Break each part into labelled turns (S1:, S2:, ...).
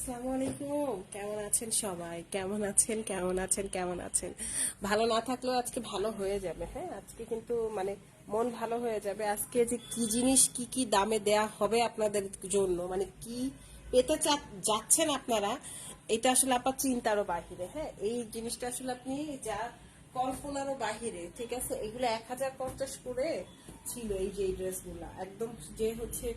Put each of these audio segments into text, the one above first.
S1: আসসালামু আলাইকুম। কেমন আছেন সবাই? কেমন আছেন? ভালো না থাকলেও আজকে ভালো হয়ে যাবে। হ্যাঁ, আজকে কিন্তু মন ভালো হয়ে যাবে। আজকে যে কি জিনিস কি কি দামে দেয়া হবে আপনাদের জন্য, কি পেতে যাচ্ছেন আপনারা, এটা আসলে আপনার চিন্তারও বাহিরে। হ্যাঁ, এই জিনিসটা আসলে আপনি যা কল্পনারও বাহিরে। ঠিক আছে, এগুলো 1050 করে ছিল। এই যে এই ড্রেসগুলা একদম যে হচ্ছে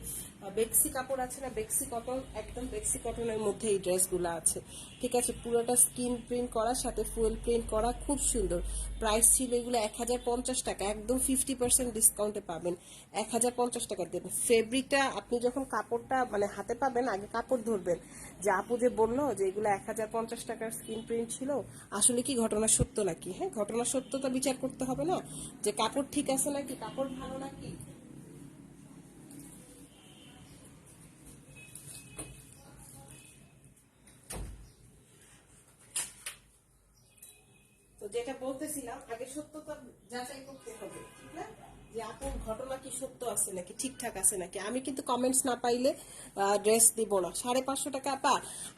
S1: বেক্সি কাপড় আছে না, বেক্সি কটন, একদম বেক্সি কটনের মধ্যে এই ড্রেসগুলো আছে। ঠিক আছে, পুরোটা স্কিন প্রিন্ট করা, সাথে ফুয়েল প্রিন্ট করা, খুব সুন্দর। প্রাইস ছিল এগুলো 1050 টাকা, একদম 50% ডিসকাউন্টে পাবেন। 1050 টাকা দেবেন। ফেব্রিকটা আপনি যখন কাপড়টা হাতে পাবেন, আগে কাপড় ধরবেন। যে আপু যে বললো যে এগুলো 1050 টাকার স্কিন প্রিন্ট ছিল, আসলে কি ঘটনা সত্য নাকি? হ্যাঁ, ঘটনা সত্যতা বিচার করতে হবে না, যে কাপড় ঠিক আছে নাকি, কাপড় ভালো নাকি। তো যেটা বলতেছিলাম, আগে সত্যতা যাচাই করতে হবে, ঠিক না? যে আপুর ঘটনা কি সত্য আছে নাকি, ঠিকঠাক আছে নাকি। আমি কিন্তু কমেন্টস না পাইলে ড্রেস দিব না। 550 টাকা আপা,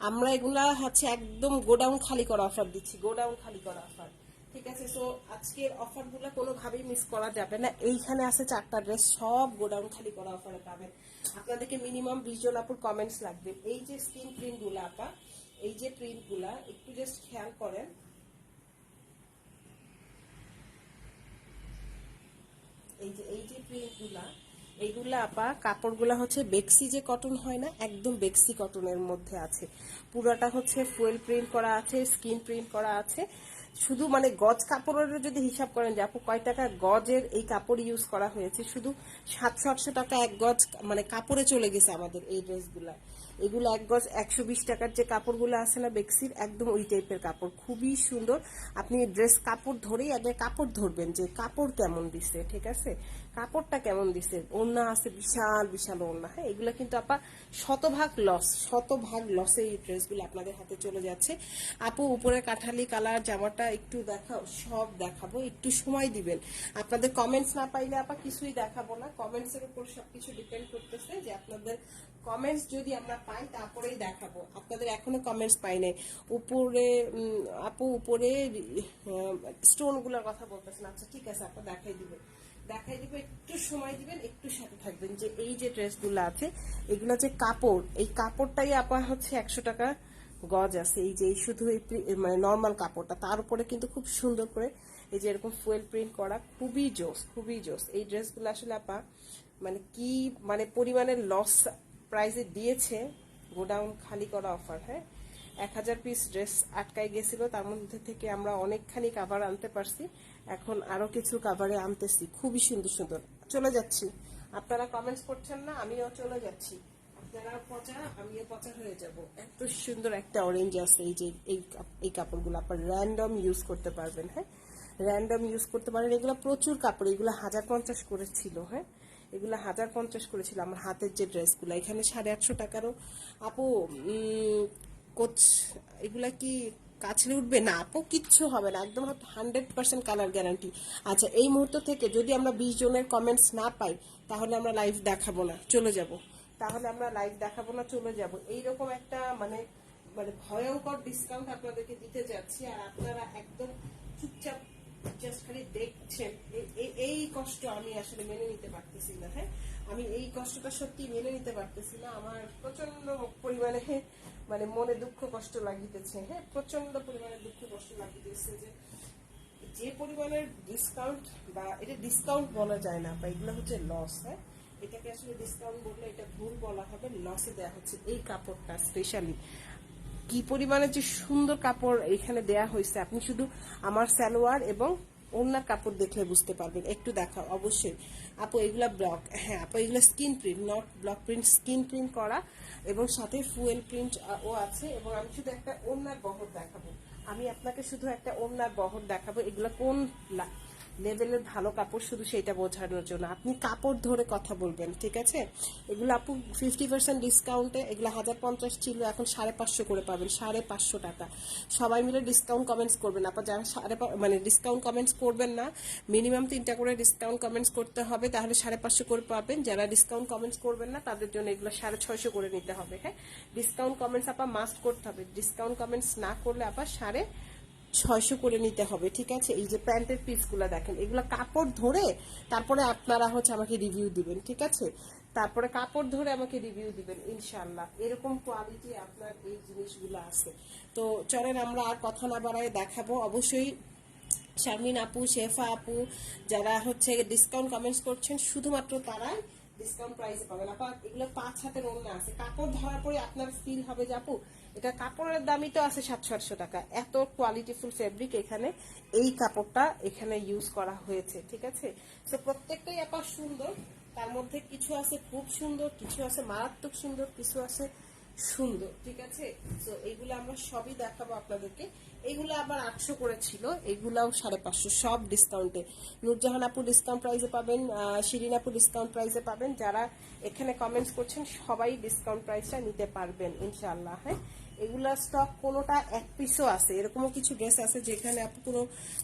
S1: আমরা এগুলা হচ্ছে একদম গোডাউন খালি করা অফার দিচ্ছি, গোডাউন খালি করা অফার। ঠিক আছে, সো আজকের অফারগুলো কোনোভাবেই মিস করা যাবে না। এইখানে আছে 4টা ড্রেস, সব গোডাউন খালি করা অফারে পাবেন। আপনাদেরকে মিনিমাম 20 জন আপুর কমেন্টস লাগবে। এই যে স্ক্রিন প্রিন্টগুলো আপা, এই যে প্রিন্টগুলা একটু জাস্ট খেয়াল করেন। এই যে প্রিন্টগুলা, এইগুলা আপা কাপড়গুলা হচ্ছে বেক্সি যে কটন হয় না, একদম বেক্সি কটনের মধ্যে আছে। পুরোটা হচ্ছে ফুয়েল প্রিন্ট করা আছে, স্কিন প্রিন্ট করা আছে। শুধু গজ কাপড়ের যদি হিসাব করেন যে আপু কয় টাকা গজের এই কাপড় ইউজ করা হয়েছে, শুধু 700-800 টাকা এক গজ কাপড়ে চলে গেছে আমাদের এই ড্রেসগুলা। এগুলো এক গজ 120 টাকার যে কাপড়গুলো আছে না বেক্সির, একদম ওই টাইপের কাপড়, খুবই সুন্দর। আপনি ড্রেস কাপড় ধরেই আগে কাপড় ধরবেন যে কাপড় কেমন দিছে। ঠিক আছে, কাপড়টা কেমন দিছে। ওড়না আছে বিশাল বিশাল ওড়না। হ্যাঁ, এগুলো কিন্তু আপা শতভাগ লসে এই ড্রেসগুলো আপনাদের হাতে চলে যাচ্ছে। আপু উপরে কাঠালি কালার জামাটা একটু দেখাও, সব দেখাবো, একটু সময় দিবেন। আপনাদের কমেন্টস না পাইলে আপা কিছুই দেখাবো না। কমেন্টস এর উপর সবকিছু ডিপেন্ড করতেছে, যে আপনাদের কমেন্টস যদি আমরা পাই তারপরেই দেখাবো। আপনাদের এখনো কমেন্টস পাই নাই। উপরে আপু উপরে স্টোন গুলোর কথা বলতেছেন। আচ্ছা ঠিক আছে, আপা দেখাই দিব, একটু সময় দিবেন, একটু সাথে থাকবেন। যে এই যে ড্রেসগুলো আছে, এগুলো যে কাপড়, এই কাপড়টাই আপা হচ্ছে 100 টাকা গজ আছে। এই যে শুধু এই নর্মাল কাপড়টা, তার উপরে কিন্তু খুব সুন্দর করে এই যে এরকম ফুয়েল প্রিন্ট করা, খুবই জোস, খুবই জোস। এই ড্রেসগুলো আসলে আপা কি পরিমাণের লস প্রাইসে দিয়েছে। গোডাউন খালি করা অফার। হ্যাঁ, 1000 পিস ড্রেস আটকাই গেছিল, তার মধ্যে থেকে আমরা অনেকখানি কাভার আনতে পারছি। এখন আরো কিছু কাভারে আনতেছি, খুবই সুন্দর সুন্দর। চলে যাচ্ছি, আপনারা কমেন্টস করছেন না, আমিও চলে যাচ্ছি। আপনারা পচা, আমিও পচা হয়ে যাব। এত সুন্দর একটা অরেঞ্জ আছে। এই যে এই কাপড়গুলো আপনার র্যান্ডম ইউজ করতে পারবেন। হ্যাঁ, র্যান্ডম ইউজ করতে পারেন। এগুলো প্রচুর কাপড়, এগুলো 1050 করে ছিল। হ্যাঁ, এগুলো 1050 করেছিল। আমার হাতের যে ড্রেসগুলো এখানে 850 টাকারও। আপু কোচ, এগুলা কি কাছে উঠবে না আপু? কিচ্ছু হবে না, একদম 100% কালার গ্যারান্টি। আচ্ছা, এই মুহূর্ত থেকে যদি আমরা 20 জনের কমেন্টস না পাই, তাহলে আমরা লাইভ দেখাবো না, চলে যাব। চলে যাব। এইরকম একটা ভয়ঙ্কর ডিসকাউন্ট আপনাদেরকে দিতে যাচ্ছি, আর আপনারা একদম চুপচাপ জাস্ট খালি দেখছেন। এই কষ্ট আমি আসলে মেনে নিতে পারতেছি না। হ্যাঁ, আমি এই কষ্টটা সত্যি মেনে নিতে পারতেছি না। আমার প্রচন্ড পরিমাণে মনে দুঃখ কষ্ট লাগিতেছে। হ্যাঁ, প্রচন্ড পরিমাণে দুঃখ কষ্ট লাগিতেছে যে যে পরিমাণের ডিসকাউন্ট, বা এটা ডিসকাউন্ট বলা যায় না, বা এগুলো হচ্ছে লস। হ্যাঁ, এটাকে আসলে ডিসকাউন্ট বললে এটা ভুল বলা হবে। লসে দেওয়া হচ্ছে এই কাপড়টা স্পেশালি। কি পরিমাণে যে সুন্দর কাপড় এখানে দেয়া হয়েছে, আপনি শুধু আমার সালোয়ার এবং ওড়নার কাপড় দেখলে বুঝতে পারবেন। একটু দেখাও অবশ্যই আপু। এগুলা ব্লক, হ্যাঁ আপু, এগুলো skin print, not block print, skin print করা, এবং সাথে ফুয়েল প্রিন্ট ও আছে। এবং আমি শুধু একটা ওড়নার বহর দেখাবো, আমি আপনাকে শুধু একটা ওড়নার বহর দেখাবো। এগুলো কোন লেভেলের ভালো কাপড়, শুধু সেটা বোঝানোর জন্য আপনি কাপড় ধরে কথা বলবেন, ঠিক আছে? এগুলো আপু 50% ডিসকাউন্টে, এগুলো 1050 ছিল, এখন 550 করে পাবেন, 550 টাকা। সবাই মিলে ডিসকাউন্ট কমেন্টস করবেন আপা, যারা মানে ডিসকাউন্ট কমেন্টস করবেন না, মিনিমাম 3টা করে ডিসকাউন্ট কমেন্টস করতে হবে, তাহলে 550 করে পাবেন। যারা ডিসকাউন্ট কমেন্টস করবেন না তাদের জন্য এগুলো 650 করে নিতে হবে। হ্যাঁ, ডিসকাউন্ট কমেন্টস আপা মাস্ট করতে হবে, ডিসকাউন্ট কমেন্টস না করলে আপা 650 করে নিতে হবে, ঠিক আছে? এই যে প্যান্টের পিসগুলো দেখেন, এগুলো কাপড় ধরে তারপরে আপনারা হচ্ছে আমাকে রিভিউ দিবেন, ঠিক আছে? তারপরে কাপড় ধরে আমাকে রিভিউ দিবেন ইনশাল্লাহ, এরকম কোয়ালিটি আপনার এই জিনিসগুলো আছে। তো চলেন আমরা আর কথা না বাড়ায় দেখাবো। অবশ্যই শারমিন আপু, শেফা আপু, যারা হচ্ছে ডিসকাউন্ট কমেন্টস করছেন, শুধুমাত্র তারাই ডিসকাউন্ট প্রাইসে পাবেন আপা। এগুলো 5 হাতের ওড়না আছে, কাপড় ধরার পরে আপনার ফিল হবে যে আপু এটা কাপড়ের দামই তো আছে 700-800 টাকা। এত কোয়ালিটিফুল ফেব্রিক এখানে, এই কাপড়টা এখানে ইউজ করা হয়েছে, ঠিক আছে? তো প্রত্যেকটাই আপা সুন্দর, তার মধ্যে কিছু আছে খুব সুন্দর, কিছু আছে মারাত্মক সুন্দর, কিছু আছে সুন্দর, ঠিক আছে? তো এইগুলো আমরা সবই দেখাবো আপনাদেরকে। এইগুলো আবার 800 করে ছিল, এইগুলাও 550, সব ডিসকাউন্টে। নূরজাহান আপু ডিসকাউন্ট প্রাইসে পাবেন, শিরিন আপু ডিসকাউন্ট প্রাইসে পাবেন। যারা এখানে কমেন্টস করছেন সবাই ডিসকাউন্ট প্রাইসটা নিতে পারবেন ইনশাআল্লাহ। হ্যাঁ, এগুলা স্টক কোনোটা এক পিসও আছে, এরকমও কিছু ড্রেস আছে যেখানে আপু কোনো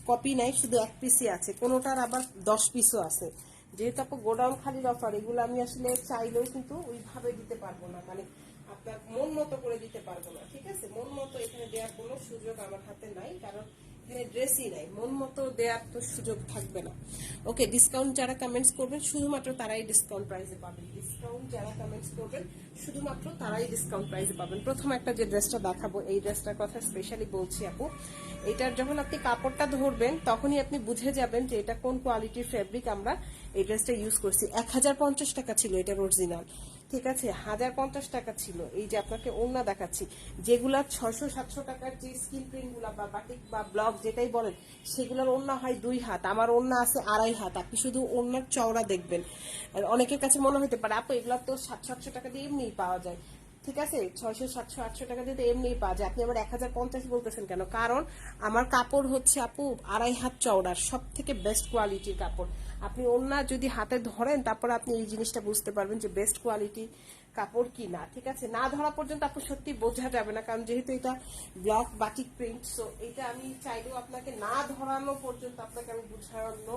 S1: কপি নাই, শুধু এক পিসই আছে, কোনোটার আবার 10 পিসও আছে। যেহেতু আপু গোডাউন খালির অফার, এগুলো আমি আসলে চাইলেও কিন্তু ওইভাবে দিতে পারবো না, মানে আপনার মন মতো করে দিতে পারবো না, ঠিক আছে? মন মতো এখানে দেওয়ার কোনো সুযোগ আমার হাতে নাই, কারণ এখানে ড্রেসই নাই, মন মতো দেওয়ার তো সুযোগ থাকবে না। ওকে, ডিসকাউন্ট যারা কমেন্টস করবেন শুধুমাত্র তারাই ডিসকাউন্ট প্রাইসে পাবেন, ডিসকাউন্ট যারা কমেন্টস করবেন শুধুমাত্র তারাই ডিসকাউন্ট প্রাইসে পাবেন। প্রথম একটা যে ড্রেসটা দেখাবো, এই ড্রেসটার কথা স্পেশালি বলছি আপু, এটার যখন আপনি কাপড়টা ধরবেন তখনই আপনি বুঝে যাবেন যে এটা কোন কোয়ালিটির ফেব্রিক আমরা এই ড্রেসটা ইউজ করছি। 1050 টাকা ছিল এটার অরিজিনাল, ঠিক আছে? 1050 টাকা ছিল। এই যে আপনাকে ওড়না দেখাচ্ছি, যেগুলা 600-700 টাকার যে স্কিন প্রিন্ট গুলা বা বাটিক বা ব্লক যেটাই বলেন, সেগুলোর ওড়না হয় 2 হাত, আমার ওড়না আছে 2.5 হাত। আপনি শুধু ওড়নার চওড়া দেখবেন। আর অনেকের কাছে মনে হতে পারে আপু এগুলো তো 700-800 টাকা দিয়ে এমনিই পাওয়া যায়, ঠিক আছে? 600-700-800 টাকা দিয়ে তো এমনিই পাওয়া যায়, আপনি আবার 1050 বলতেছেন কেন? কারণ আমার কাপড় হচ্ছে আপু 2.5 হাত চওড়ার, সব থেকে বেস্ট কোয়ালিটির কাপড়। আপনি ওড়না যদি হাতে ধরেন তারপর আপনি এই জিনিসটা বুঝতে পারবেন যে বেস্ট কোয়ালিটি কাপড় কি না, ঠিক আছে? না ধরা পর্যন্ত আপু সত্যি বোঝা যাবে না, কারণ যেহেতু এটা ব্লক বাটিক প্রিন্ট, সো এটা আমি চাইলেও আপনাকে না ধরানো পর্যন্ত আপনাকে আমি বুঝানো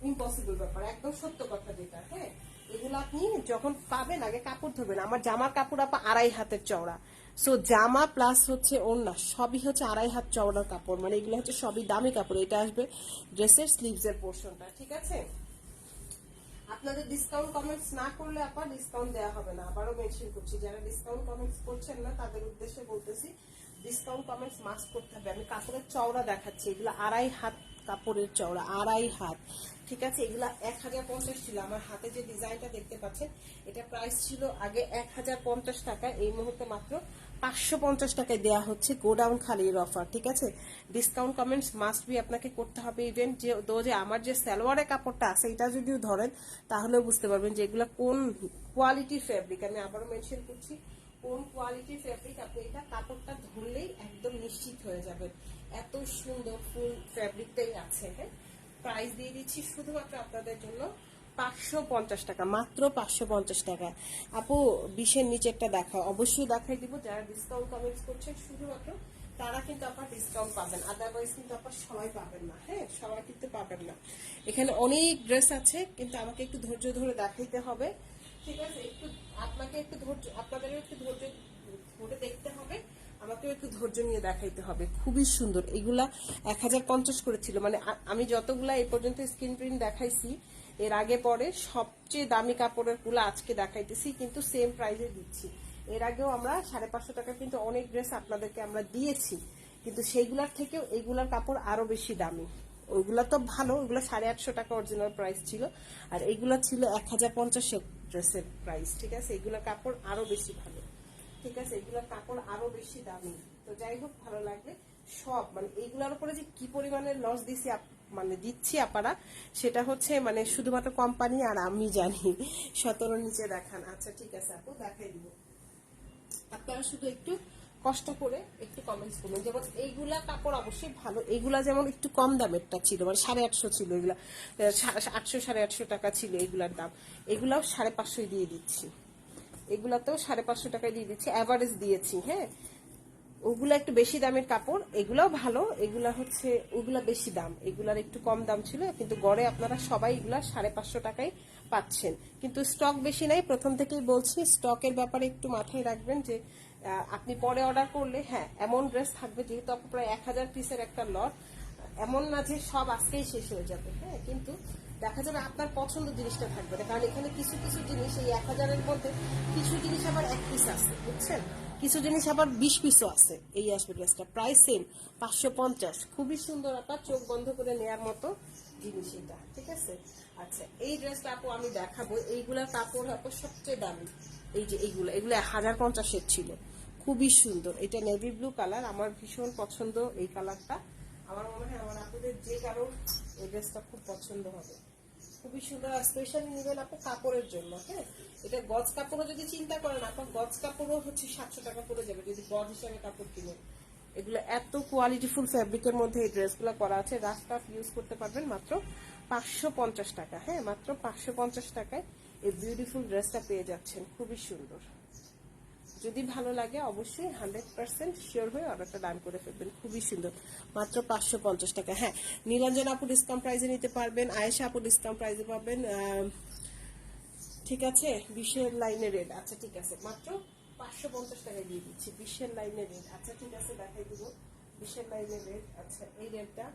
S1: ইম্পসিবল ব্যাপার, একদম সত্য কথা যেটা। হ্যাঁ, এগুলো আপনি যখন পাবেন আগে কাপড় ধরবেন। আমার জামার কাপড় আপা 2.5 হাতের চওড়া, সো জামা প্লাস হচ্ছে ওড়না সবই হচ্ছে 2.5 হাত চওড়ার কাপড়, মানে এগুলো হচ্ছে সবই দামি কাপড়। এটা আসবে ড্রেসের স্লিভস এর পোর্শনটা, ঠিক আছে? আপনাদের ডিসকাউন্ট কমেন্টস না করলে আপা ডিসকাউন্ট দেওয়া হবে না, আবারও মেনশন করছি, যারা ডিসকাউন্ট কমেন্টস করছেন না তাদের উদ্দেশ্যে বলতেছি ডিসকাউন্ট কমেন্টস মাস্ট করতে হবে। আমি কাপড়ের চওড়া দেখাচ্ছি, এগুলো 2.5 হাত কাপড়ের চওড়া, 2.5 হাত, ঠিক আছে? এগুলা 1050 ছিল। আমার হাতে যে ডিজাইনটা দেখতে পাচ্ছেন, এটা প্রাইস ছিল আগে 1050 টাকা, এই মুহূর্তে মাত্র 550 টাকায় দেওয়া হচ্ছে, গোডাউন খালির অফার, ঠিক আছে? ডিসকাউন্ট কমেন্টস মাস্ট বি আপনাকে করতে হবে। ইভেন যে আমার যে সালোয়ারের কাপড়টা আছে এটা যদিও ধরেন তাহলেও বুঝতে পারবেন যে এগুলা কোন কোয়ালিটির ফেব্রিক। আমি আবারও মেনশন করছি কোন কোয়ালিটির ফেব্রিক, আপনি এটা কাপড়টা ধরলেই একদম নিশ্চিত হয়ে যাবেন এত সুন্দর ফুল ফেব্রিকটাই আছে। হ্যাঁ, প্রাইস দিয়ে দিচ্ছি শুধুমাত্র আপনাদের জন্য 550 টাকা, মাত্র 550 টাকা। আপু 20-এর নিচেরটা দেখাও, অবশ্যই দেখাই দিব। যারা ডিসকাউন্ট কমেন্টস করছেন শুধুমাত্র তারা কিন্তু আপনার ডিসকাউন্ট পাবেন, আদারওয়াইজ কিন্তু আপনার সবাই পাবেন না। হ্যাঁ, সবাই কিন্তু পাবেন না। এখানে অনেক ড্রেস আছে, কিন্তু আমাকে একটু ধৈর্য ধরে দেখাইতে হবে, ঠিক আছে? একটু আপনাকে একটু ধৈর্য, আপনাদেরও একটু ধৈর্য ধরে দেখতে হবে, আমাকেও একটু ধৈর্য নিয়ে দেখাইতে হবে। খুবই সুন্দর, এগুলা 1050 করেছিল, মানে আমি যতগুলা এই পর্যন্ত স্ক্রিন প্রিন্ট দেখাইছি এর আগে পরে সবচেয়ে দামি কাপড়ের গুলো আজকে দেখাইতেছি, কিন্তু সেম প্রাইসে দিচ্ছি। এর আগেও আমরা 550 টাকা কিন্তু অনেক ড্রেস আপনাদেরকে আমরা দিয়েছি, কিন্তু সেইগুলার থেকেও এইগুলার কাপড় আরো বেশি দামি। ওইগুলা তো ভালো, ওইগুলো 850 টাকা অরিজিনাল প্রাইস ছিল, আর এইগুলা ছিল 1050 ড্রেসের প্রাইস, ঠিক আছে? এগুলোর কাপড় আরো বেশি ভালো, ঠিক আছে? এগুলোর কাপড় আরো বেশি দামি। তো যাই হোক, ভালো লাগবে সব, মানে এইগুলোর উপরে যে কি পরিমাণের লস দিছি মানে দিচ্ছি আপনারা, সেটা হচ্ছে মানে শুধুমাত্র কোম্পানি আর আমি জানি। 17 নিচে দেখান, আচ্ছা ঠিক আছে আপু দেখাই দিব, আপনারা শুধু একটু কষ্ট করে একটু কমেন্টস করবেন। যেমন এইগুলা কাপড় অবশ্যই ভালো, এইগুলা যেমন একটু কম দামেরটা ছিল, মানে 850 ছিল এগুলা, 800 850 টাকা ছিল এগুলার দাম। এগুলাও 550 দিয়ে দিচ্ছি, এগুলাতেও 550 টাকায় দিয়ে দিচ্ছি, অ্যাভারেজ দিয়েছি। হ্যাঁ, ওগুলা একটু বেশি দামের কাপড়, এগুলাও ভালো, এগুলা হচ্ছে ওগুলা বেশি দাম, এগুলার একটু কম দাম ছিল, কিন্তু গড়ে আপনারা সবাই এগুলা 550 টাকায় পাচ্ছেন। কিন্তু স্টক বেশি নাই, প্রথম থেকেই বলছি স্টকের ব্যাপারে একটু মাথায় রাখবেন যে আপনি পরে অর্ডার করলে হ্যাঁ এমন ড্রেস থাকবে, যেহেতু আপনি প্রায় 1000 পিসের একটা লট, এমন না যে সব আজকেই শেষ হয়ে যাবে। হ্যাঁ, কিন্তু দেখা যাবে আপনার পছন্দ জিনিসটা থাকবে না, কারণ এখানে কিছু কিছু জিনিস এই 1000-এর মধ্যে কিছু জিনিস আবার 1 পিস আছে, বুঝছেন, কিছু জিনিস আবার 20 পিসও আছে। এই আসবে ড্রেসটা প্রাইস সেম 550, খুবই সুন্দর, আপনার চোখ বন্ধ করে নেওয়ার মতো জিনিস এটা, ঠিক আছে। আচ্ছা, এই ড্রেসটা আপু আমি দেখাবো, এইগুলা কাপড় আপু সবচেয়ে দামি, এই যে এইগুলো 1050-এর ছিল, খুবই সুন্দর। এটা নেভি ব্লু কালার, আমার ভীষণ পছন্দ এই কালারটা, আমার মনে হয় আমার আপুদের যে কারো এই ড্রেসটা খুব পছন্দ হবে, খুবই সুন্দর। আর স্পেশালি নেবেন আপু কাপড়ের জন্য। হ্যাঁ, এটা গজ কাপড়ও যদি চিন্তা করেন আপনার, গজ কাপড়ও হচ্ছে 700 টাকা পড়ে যাবে যদি গজ হিসাবে কাপড় কিনেন। এগুলো এত কোয়ালিটিফুল ফ্যাব্রিকের মধ্যে এই ড্রেসগুলো করা আছে, রাস্তা ইউজ করতে পারবেন মাত্র 550 টাকা। হ্যাঁ, মাত্র 550 টাকায় এই বিউটিফুল ড্রেসটা পেয়ে যাচ্ছেন, খুবই সুন্দর। যদি ভালো লাগে অবশ্যই 100% শিওর হয়ে অর্ডারটা ডান করে ফেলবেন, খুবই সুন্দর, মাত্র 550 টাকা। হ্যাঁ, নীলাঞ্জন আপু ডিসকাউন্ট প্রাইসে নিতে পারবেন, আয়েশা আপু ডিসকাউন্ট প্রাইসে পাবেন, ঠিক আছে। 20-এর লাইনের রেট, আচ্ছা ঠিক আছে, মাত্র 550 টাকায় দিয়ে দিচ্ছি। 20-এর লাইনের রেট, আচ্ছা ঠিক আছে, দেখাই দিব 20-এর লাইনের রেট। আচ্ছা, এই রেটটা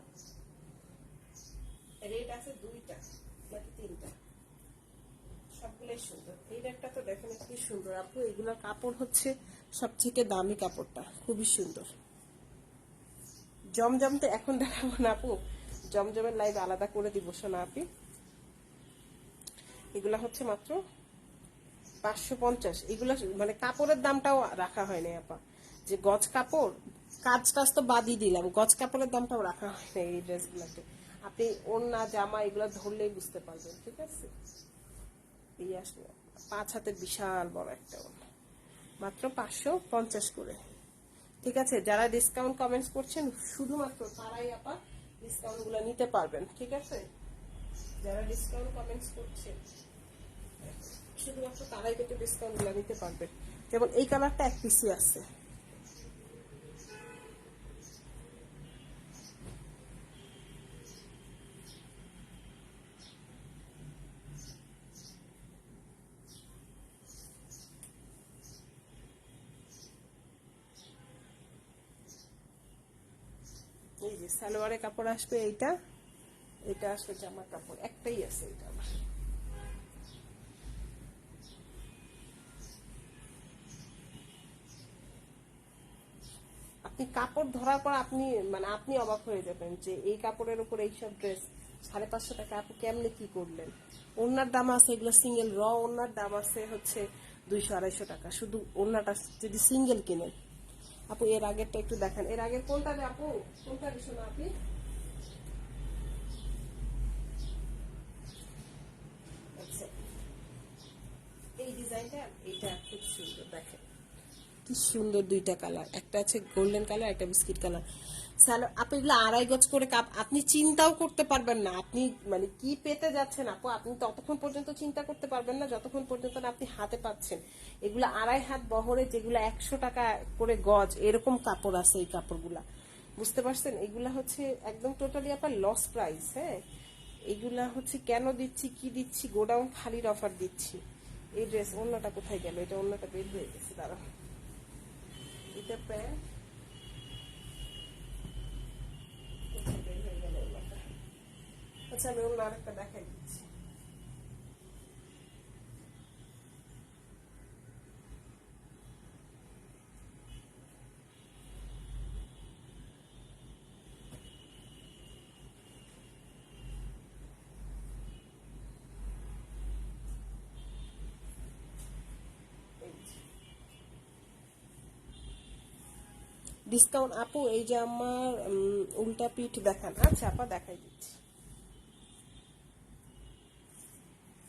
S1: রেট আছে 2টা নাকি 3টা, সবগুলোই সুন্দর। এই রেটটা তো ডেফিনেটলি সুন্দর আপু, এগুলোর কাপড় হচ্ছে সব থেকে দামি কাপড়টা, খুবই সুন্দর। জমজম তো এখন দেখাবো না আপু, জমজমের লাইভ আলাদা করে দিব শোনা আপি। এগুলা হচ্ছে মাত্র 550, এগুলা মানে কাপড়ের দামটাও রাখা হয় না আপা, যে গজ কাপড়, কাজ টাজ তো বাদই দিলাম, গজ কাপড়ের দামটাও রাখা হয় না এই ড্রেসগুলোতে। আপনি ওড়না জামা এগুলো ধরলেই বুঝতে পারবেন, ঠিক আছে। এই আসলে 5 হাতের বিশাল বড় একটা ওড়না, মাত্র 550 করে, ঠিক আছে। যারা ডিসকাউন্ট কমেন্টস করছেন শুধুমাত্র তারাই আপা ডিসকাউন্ট গুলো নিতে পারবেন, ঠিক আছে। যারা ডিসকাউন্ট কমেন্টস করছেন শুধুমাত্র তারাই কিন্তু ডিসকাউন্ট গুলো নিতে পারবেন। যেমন এই কালারটা 1 পিসই আছে, এই যে সালোয়ারের কাপড় আসবে এইটা, এটা আসবে জামার কাপড়, একটাই আছে এটা আমার। আপনি কাপড় ধরার পর আপনি মানে আপনি অবাক হয়ে যাবেন যে এই কাপড়ের উপর এইসব ড্রেস 550 টাকা আপনি কেমনে কি করলেন। ওড়নার দাম আছে, এগুলো সিঙ্গেল র ওড়নার দাম আছে হচ্ছে 200-250 টাকা, শুধু ওড়নাটা যদি সিঙ্গেল কিনেন। আপু এর আগেরটা একটু দেখেন, এর আগের কোনটা রে আপু, কোনটা রে শোনা আপনি। আচ্ছা, এই ডিজাইনটা, এইটা খুব সুন্দর, দেখেন কি সুন্দর, 2টা কালার, একটা আছে গোল্ডেন কালার, একটা বিস্কিট কালার। স্যালো আপু এগুলো 2.5 গজ করে কাপ, আপনি চিন্তাও করতে পারবেন না আপনি মানে কি পেতে যাচ্ছেন আপু, আপনি ততক্ষণ পর্যন্ত চিন্তা করতে পারবেন না যতক্ষণ পর্যন্ত না আপনি হাতে পাচ্ছেন। এগুলো 2.5 হাত বহরে, যেগুলো 100 টাকা করে গজ, এরকম কাপড় আছে এই কাপড়গুলা, বুঝতে পারছেন। এগুলা হচ্ছে একদম টোটালি আপনার লস প্রাইস। হ্যাঁ, এগুলা হচ্ছে কেন দিচ্ছি, কি দিচ্ছি, গোডাউন খালির অফার দিচ্ছি। এই ড্রেস, অন্যটা কোথায় গেল, এটা অন্যটা বের হয়ে গেছে, দাঁড়া, এটা প্যান্ট বের হয়ে গেল অন্যটা। আচ্ছা, আমি অন্য আরেকটা দেখাই দিচ্ছি। ডিসকাউন্ট আপু, এই যে আমার উল্টা পিঠ দেখান, আচ্ছা আপা দেখাই দিচ্ছি।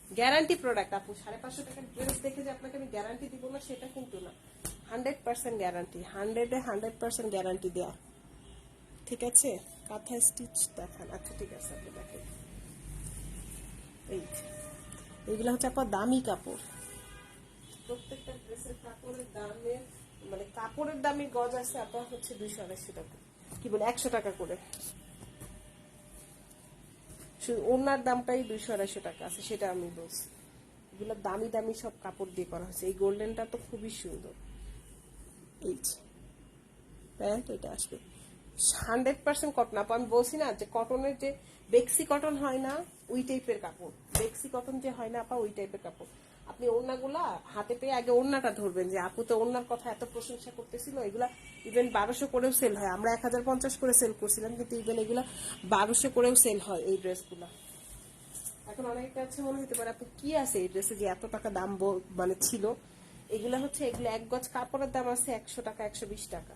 S1: গ্যারান্টি প্রোডাক্ট আপু। 550 টাকার ড্রেস দেখে যে আপনাকে আমি গ্যারান্টি দিব না সেটা কিন্তু না, 100% গ্যারান্টি, 100% গ্যারান্টি দেয়া। ঠিক আছে, কাঁথা স্টিচ দেখান। আচ্ছা ঠিক আছে আপনি দেখেন, এই এইগুলো হচ্ছে আপনার দামি কাপড়। প্রত্যেকটা ড্রেসের কাপড়ের দামের মানে কাপড়ের দামি গজ আছে আপনার হচ্ছে 280 টাকা, কি বলে 100 টাকা করে। শুধু ওনার দামটাই 280 টাকা আছে, সেটা আমি বলছি। এগুলো দামি দামি সব কাপড় দিয়ে করা হয়েছে। এই গোল্ডেনটা তো খুবই সুন্দর। এই প্যান্ট এটা আসবে 100% কটন। আপু আমি বলছি না যে কটনের যে বেক্সি কটন হয় না ওই টাইপের কাপড়, বেক্সি কটন যে হয় না আপা ওই টাইপের কাপড়। আপনি ওড়নাগুলা হাতে পেয়ে আগে ওড়নাটা ধরবেন, যে আপু তো ওড়নার কথা এত প্রশংসা করতেছিল। এগুলা ইভেন 1200 করেও সেল হয়, আমরা 1050 করে সেল করছিলাম, কিন্তু ইভেন এগুলা 1200 করেও সেল হয় এই ড্রেসগুলা। এখন অনেকের কাছে মনে হতে পারে আপু কি আছে এই ড্রেসে যে এত টাকা দাম মানে ছিল। এগুলা হচ্ছে, এগুলো এক গজ কাপড়ের দাম আছে 100 টাকা 120 টাকা।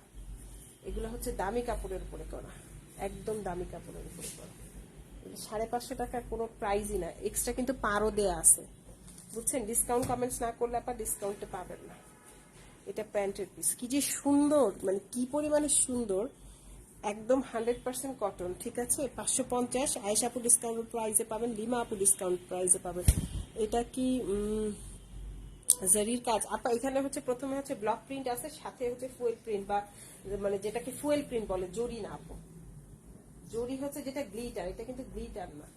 S1: এগুলো হচ্ছে দামি কাপড়ের উপরে করা, একদম দামি কাপড়ের উপরে করা। 550 টাকার কোনো প্রাইজই না, এক্সট্রা কিন্তু পারও দেয়া আছে, বুঝছেন। ডিসকাউন্ট কমেন্টস না করলে আপনার ডিসকাউন্টে পাবেন না। এটা প্যান্টের পিস, কি যে সুন্দর, মানে কি পরিমাণে সুন্দর, একদম 100% কটন। ঠিক আছে, 550। আয়েশা আপু ডিসকাউন্ট প্রাইসে পাবেন, লিমা আপু ডিসকাউন্ট প্রাইসে পাবেন। এটা কি জারির কাজ আপা। এখানে হচ্ছে প্রথমে হচ্ছে ব্লক প্রিন্ট আছে, সাথে হচ্ছে ফুয়েল প্রিন্ট, বা মানে যেটাকে ফুয়েল প্রিন্ট বলে, জরি না আপু। জরি হচ্ছে যেটা গ্লিটার, এটা কিন্তু গ্লিটার না।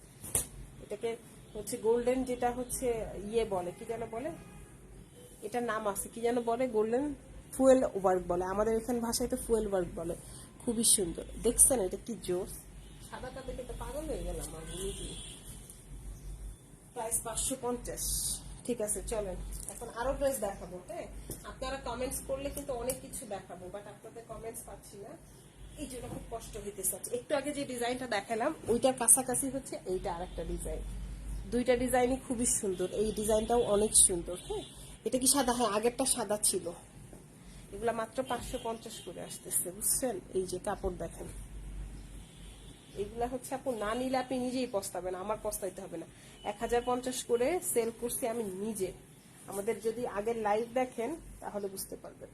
S1: এটাকে হচ্ছে গোল্ডেন, যেটা হচ্ছে ইয়ে বলে, কি যেন বলে, এটা নাম আছে কি যেন বলে, গোল্ডেন ফুয়েল ওয়ার্ক বলে, আমাদের এখানে ভাষায় তো ফুয়েল ওয়ার্ক বলে। খুবই সুন্দর, দেখছেন এটা কি জোস। সাদাটা দেখে তো পাগল হয়ে গেলাম আমি নিজে। প্রাইস 550। ঠিক আছে চলেন এখন আরো ড্রেস দেখাবো। হ্যাঁ, আপনারা কমেন্টস করলে কিন্তু অনেক কিছু দেখাবো, বাট আপনাদের কমেন্টস পাচ্ছি না, এই জন্য খুব কষ্ট হইতেছে। একটু আগে যে ডিজাইনটা দেখালাম ওইটার কাছাকাছি হচ্ছে এইটা আরেকটা ডিজাইন। দুইটা ডিজাইনই খুবই সুন্দর, এই ডিজাইনটাও অনেক সুন্দর। হ্যাঁ, এটা কি সাদা? হ্যাঁ, আগেরটা সাদা ছিল। এগুলা মাত্র 550 করে আসতেছে, বুঝছেন। এই যে কাপড় দেখেন, এগুলা হচ্ছে আপু না নিলে আপনি নিজেই পস্তাবেন, আমার পস্তাইতে হবে না। 1050 করে সেল করছি আমি নিজে। আমাদের যদি আগের লাইভ দেখেন তাহলে বুঝতে পারবেন।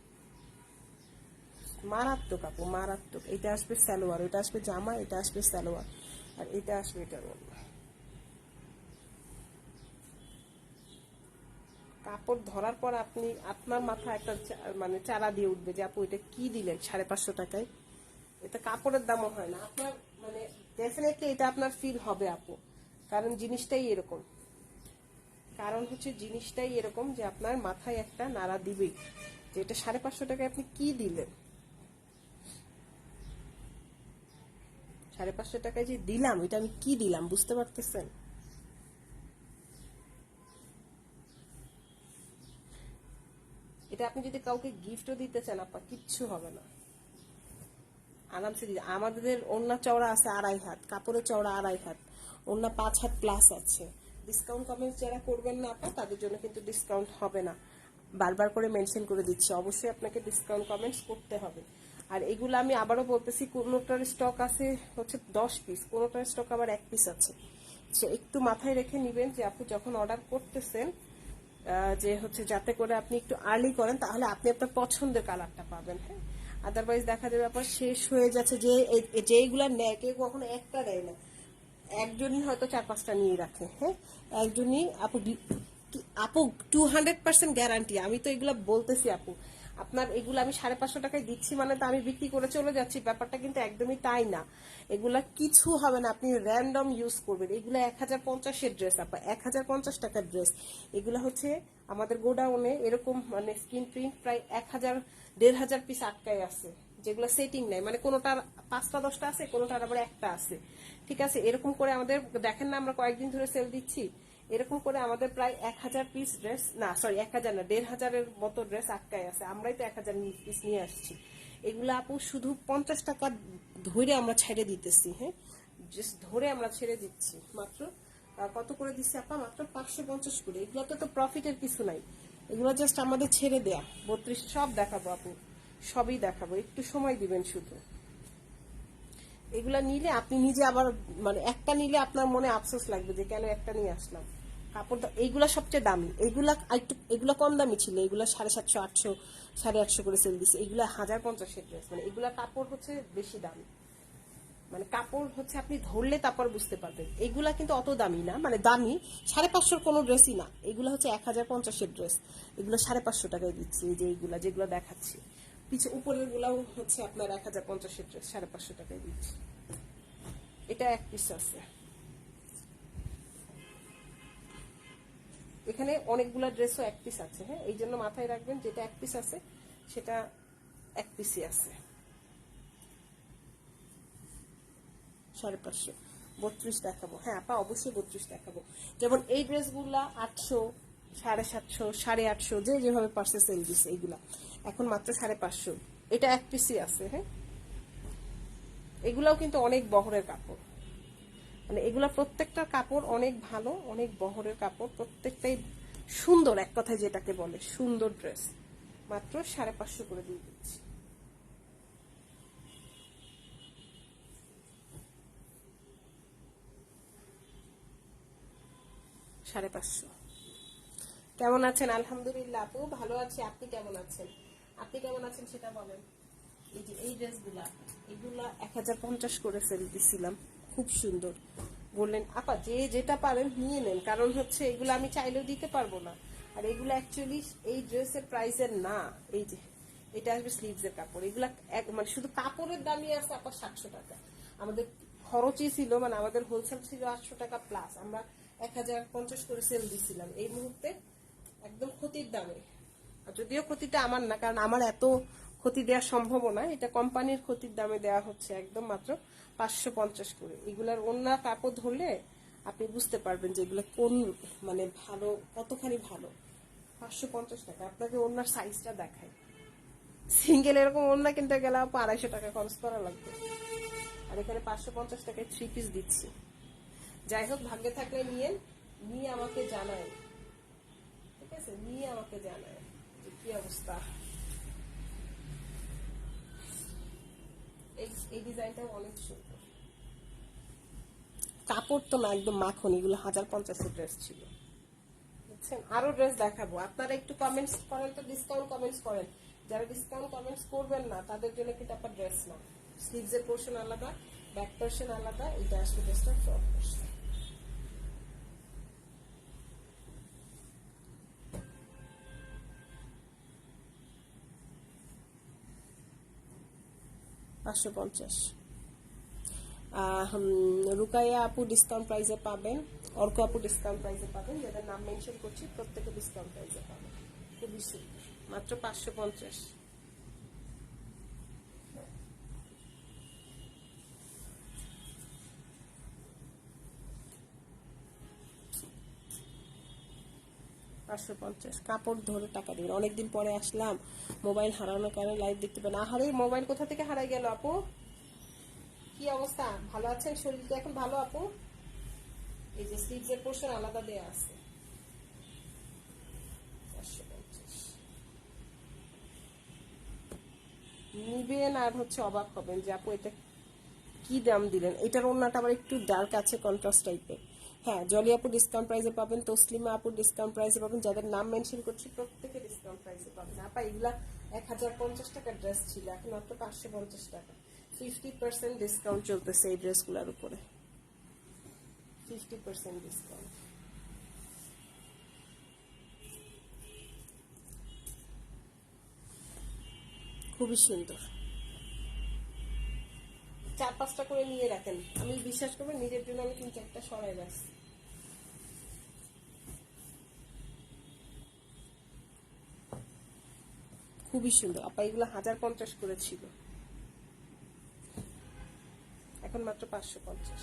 S1: মারাত্মক আপু, মারাত্মক। এটা আসবে সালোয়ার, এটা আসবে জামা, এটা আসবে সালোয়ার, আর এটা আসবে এটার ওড়না। কাপড় ধরার পর আপনি আপনার মাথা একটা মানে চারা দিয়ে উঠবে যে আপু এটা কি দিলেন 550 টাকায়। এটা কাপড়ের দামও হয় না আপনার, মানে ডেফিনেটলি এটা আপনার ফিল হবে আপু, কারণ জিনিসটাই এরকম। কারণ হচ্ছে জিনিসটাই এরকম যে আপনার মাথায় একটা নাড়া দিবেই যে এটা 550 টাকায় আপনি কি দিলেন। 550 টাকায় যে দিলাম, এটা আমি কি দিলাম বুঝতে পারতেছেন। এটা আপনি যদি কাউকে গিফটও দিতে চান আপা, কিচ্ছু হবে না, আরামসে দিতে। আমাদের ওড়না চওড়া আছে 2.5 হাত, কাপড়ের চওড়া 2.5 হাত, ওড়না 5 হাত প্লাস আছে। ডিসকাউন্ট কমেন্টস যারা করবেন না আপা তাদের জন্য কিন্তু ডিসকাউন্ট হবে না, বারবার করে মেনশন করে দিচ্ছি। অবশ্যই আপনাকে ডিসকাউন্ট কমেন্টস করতে হবে। আর এগুলো আমি আবারও বলতেছি, কোনোটার স্টক আছে হচ্ছে 10 পিস, কোনোটার স্টক আবার 1 পিস আছে। সো একটু মাথায় রেখে নিবেন যে আপু যখন অর্ডার করতেছেন যে হচ্ছে যাতে করে আপনি একটু আর্লি করেন, তাহলে আপনি আপনার পছন্দের কালারটা পাবেন। হ্যাঁ, আদারওয়াইজ দেখা যাবে আপনার শেষ হয়ে যাচ্ছে। যে যেইগুলা নেয় কেউ কখনো একটা দেয় না, একজনই হয়তো 4-5টা নিয়ে রাখে। হ্যাঁ, একজনই আপু। আপু 200% গ্যারান্টি, আমি তো এগুলা বলতেছি আপু। আপনার এগুলো আমি 550 টাকায় দিচ্ছি মানে তো আমি বিক্রি করে চলে যাচ্ছি, ব্যাপারটা কিন্তু একদমই তাই না। এগুলা কিছু হবে না, আপনি র্যান্ডম ইউজ করবেন। এগুলো 1050-এর ড্রেস আপা, 1050 টাকার ড্রেস। এগুলো হচ্ছে আমাদের গোডাউনে এরকম মানে স্ক্রিন প্রিন্ট প্রায় 1000-1500 পিস আটকায় আছে, যেগুলো সেটিং নেই, মানে কোনোটার 5টা-10টা আছে, কোনোটার আবার একটা আছে। ঠিক আছে, এরকম করে আমাদের দেখেন না আমরা কয়েকদিন ধরে সেল দিচ্ছি, এরকম করে আমাদের প্রায় 1000 পিস ড্রেস, না সরি 1000 না 1500-এর মতো ড্রেস আটকায় আছে। আমরাই তো 1000 পিস নিয়ে আসছি। এগুলো আপু শুধু 50 টাকা ধরে আমরা ছেড়ে দিতেছি। হ্যাঁ, জাস্ট ধরে আমরা ছেড়ে দিচ্ছি মাত্র কত করে দিচ্ছি আপা, মাত্র 550 করে। এগুলোতে তো প্রফিটের কিছু নাই, এগুলো জাস্ট আমাদের ছেড়ে দেয়া। 32 সব দেখাবো আপু, সবই দেখাবো, একটু সময় দিবেন শুধু। এগুলা নিলে আপনি নিজে আবার মানে একটা নিলে আপনার মনে আফসোস লাগবে যে কেন একটা নিয়ে আসলাম। কাপড় এইগুলা সবচেয়ে দামি, এইগুলা একটু এগুলা কম দামি ছিল, এগুলা 750 800 850 করে সেল দিছে। এগুলা 1050 ড্রেস, মানে এগুলা কাপড় হচ্ছে বেশি দামি, মানে কাপড় হচ্ছে আপনি ধরলে তারপর বুঝতে পারবেন। এইগুলা কিন্তু অত দামি না, মানে দামি 550 কোনো ড্রেসই না, এগুলো হচ্ছে 1050 ড্রেস, এগুলো 550 টাকায় দিচ্ছি। এই যে এইগুলা যেগুলো দেখাচ্ছি পিছে উপরের গুলাও হচ্ছে আপনার 1050 ড্রেস 550 টাকায় দিচ্ছি। এটা এক পিস আছে, এখানে অনেকগুলা ড্রেসও এক পিস আছে। হ্যাঁ, এই জন্য মাথায় রাখবেন যেটা এক পিস আছে সেটা এক পিসই আছে। 550 32 দেখাবো। হ্যাঁ আপা অবশ্যই 32 দেখাবো। যেমন এই ড্রেসগুলা 800 750 850 যে যেভাবে পারছে সেল দিচ্ছে, এইগুলা এখন মাত্র 550। এটা এক পিসই আছে। হ্যাঁ, এগুলাও কিন্তু অনেক বহরের কাপড়, মানে এগুলা প্রত্যেকটা কাপড় অনেক ভালো, অনেক বহরের কাপড়, প্রত্যেকটাই সুন্দর, এক কথায় যেটাকে বলে সুন্দর ড্রেস। মাত্র 550 করে দিয়ে দিচ্ছি। 550। কেমন আছেন? আলহামদুলিল্লাহ আপু ভালো আছি, আপনি কেমন আছেন? আপনি কেমন আছেন সেটা বলেন। এই যে এই ড্রেসগুলা, এগুলা 1050 করে সেল দিছিলাম, খুব সুন্দর। বললেন আপা যে যেটা পারেন নিয়ে নেন, কারণ হচ্ছে এগুলো আমি চাইলেও দিতে পারবো না। আর এগুলো অ্যাকচুয়ালি এই ড্রেসের প্রাইসের না। এই যে এটা আসবে স্লিভসের কাপড়, এগুলা মানে শুধু কাপড়ের দামই আছে আপা 700 টাকা। আমাদের খরচই ছিল, মানে আমাদের হোলসেল ছিল 800 টাকা প্লাস, আমরা 1050 করে সেল দিছিলাম এই মুহূর্তে একদম ক্ষতির দামে। আর যদিও ক্ষতিটা আমার না, কারণ আমার এত ক্ষতি দেওয়া সম্ভব না, এটা কোম্পানির ক্ষতির দামে দেওয়া হচ্ছে একদম মাত্র 550 করে। এগুলার অন্য কাপড় ধরলে আপনি বুঝতে পারবেন যে এগুলো কোন মানে ভালো, কতখানি ভালো। 550 টাকা। আপনাকে ওনার সাইজটা দেখায়, সিঙ্গেল এরকম ওনা কিনতে গেলে 250 টাকা খরচ করা লাগবে, আর এখানে 550 টাকায় 3 পিস দিচ্ছি। যাই হোক, ভাগ্যে থাকলে নিয়ে আমাকে জানায়, ঠিক আছে? নিয়ে আমাকে জানায় যে কি অবস্থা। এই ডিজাইনটা অনেক সুন্দর, কাপড় তো না একদম মাখন, এগুলো 1050 ড্রেস ছিল, বুঝছেন? আরো ড্রেস দেখাবো, আপনারা একটু কমেন্টস করেন তো, ডিসকাউন্ট কমেন্টস করেন। যারা ডিসকাউন্ট কমেন্টস করবেন না তাদের জন্য কিন্তু আপনার ড্রেস না, স্লিভসের পোর্শন আলাদা, ব্যাক পোর্শন আলাদা, এটা আসলে ড্রেসটা ফ্রন্ট পোর্শন। 550। রুকাইয়া আপু ডিসকাউন্ট প্রাইসে পাবেন, অর্ক আপু ডিসকাউন্ট প্রাইসে পাবেন, যাদের নাম মেনশন করছি প্রত্যেকে ডিসকাউন্ট প্রাইসে পাবেন। খুবই সুন্দর, মাত্র 550। কাপড় ধরে টাকা দিবেন। অনেকদিন পরে আসলাম, মোবাইল হারানোর কারণে লাইভ দেখতে পাবেন। আহারে মোবাইল কোথা থেকে হারাই গেল আপু? কি অবস্থা, ভালো আছেন? শরীরটা এখন ভালো আপু? এই যে স্লিভসের পোর্শন আলাদা দেয়া আছে। 550 নিবেন আর হচ্ছে অবাক হবেন যে আপু এটা কি দাম দিলেন। এটার ওন্নাটা আবার একটু ডার্ক আছে, কন্ট্রাস্ট টাইপের। হ্যাঁ, জলি আপু ডিসকাউন্ট প্রাইসে পাবেন, তসলিমা আপু ডিসকাউন্ট প্রাইসে পাবেন, যাদের নাম মেনশন করছি প্রত্যেকে ডিসকাউন্ট প্রাইসে পাবেন। আপা এগুলা 1050 টাকার ড্রেস ছিল, এখন মাত্র 550 টাকা। 50% ডিসকাউন্ট চলতেছে এই ড্রেসগুলোর উপরে, 50% ডিসকাউন্ট। খুবই সুন্দর, 4-5টা করে নিয়ে রাখেন, আমি বিশ্বাস করবেন নিজের জন্য আমি 3-4টা সরাই রাখছি। খুবই সুন্দর আপা, এগুলো 1050 করে ছিল, এখন মাত্র 550।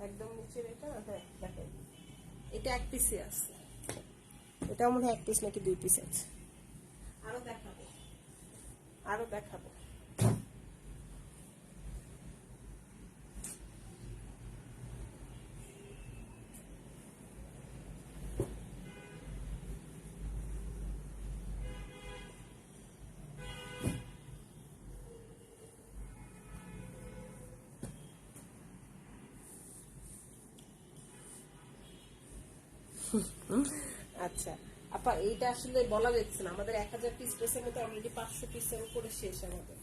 S1: একদম নিচের এটা, হ্যাঁ দেখেন, এটা এক পিসে আছে, এটা মনে হয় এক পিস নাকি 2 পিস আছে। আরো দেখাবো, আরো দেখাবো। আচ্ছা আপা, এইটা আসলে বলা যাচ্ছে না, আমাদের 1000 পিস ড্রেসের মধ্যে অলরেডি 500 পিসের উপরে শেষ আমাদের।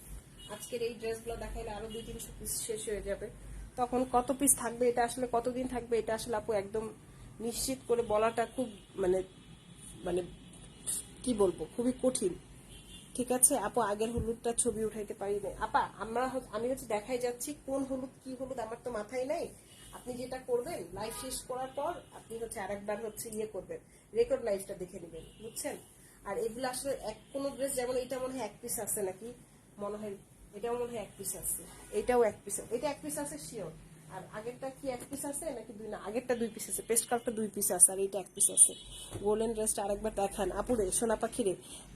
S1: আজকের এই ড্রেসগুলো দেখাইলে আরো 200-300 পিস শেষ হয়ে যাবে। তখন কত পিস থাকবে, এটা আসলে কতদিন থাকবে, এটা আসলে আপু একদম নিশ্চিত করে বলাটা খুব মানে মানে কি বলবো, খুবই কঠিন। ঠিক আছে আপু, আগের হলুদটা ছবি উঠাইতে পারি না আপা। আমি হচ্ছে দেখাই যাচ্ছি কোন হলুদ কি হলুদ, আমার তো মাথায় নাই। আপনি যেটা করবেন, লাইভ শেষ করার পর আপনি হচ্ছে আরেকবার হচ্ছে ইয়ে করবেন, রেকর্ড লাইভটা দেখে নেবেন, বুঝছেন। আর এগুলো আসলে কোনো ড্রেস, যেমন এটা মনে হয় 1 পিস আছে নাকি, মনে হয় এটাও মনে হয় 1 পিস আছে, এটাও 1 পিস, এটা 1 পিস আছে শিওর। আর আগেরটা কি 1 পিস আছে নাকি 2, না আগেরটা 2 পিস আছে, পেস্ট কালারটা 2 পিস আছে, আর এইটা 1 পিস আছে। গোল্ডেন ড্রেসটা আরেকবার দেখান আপু রে, সোনা পাখি রে।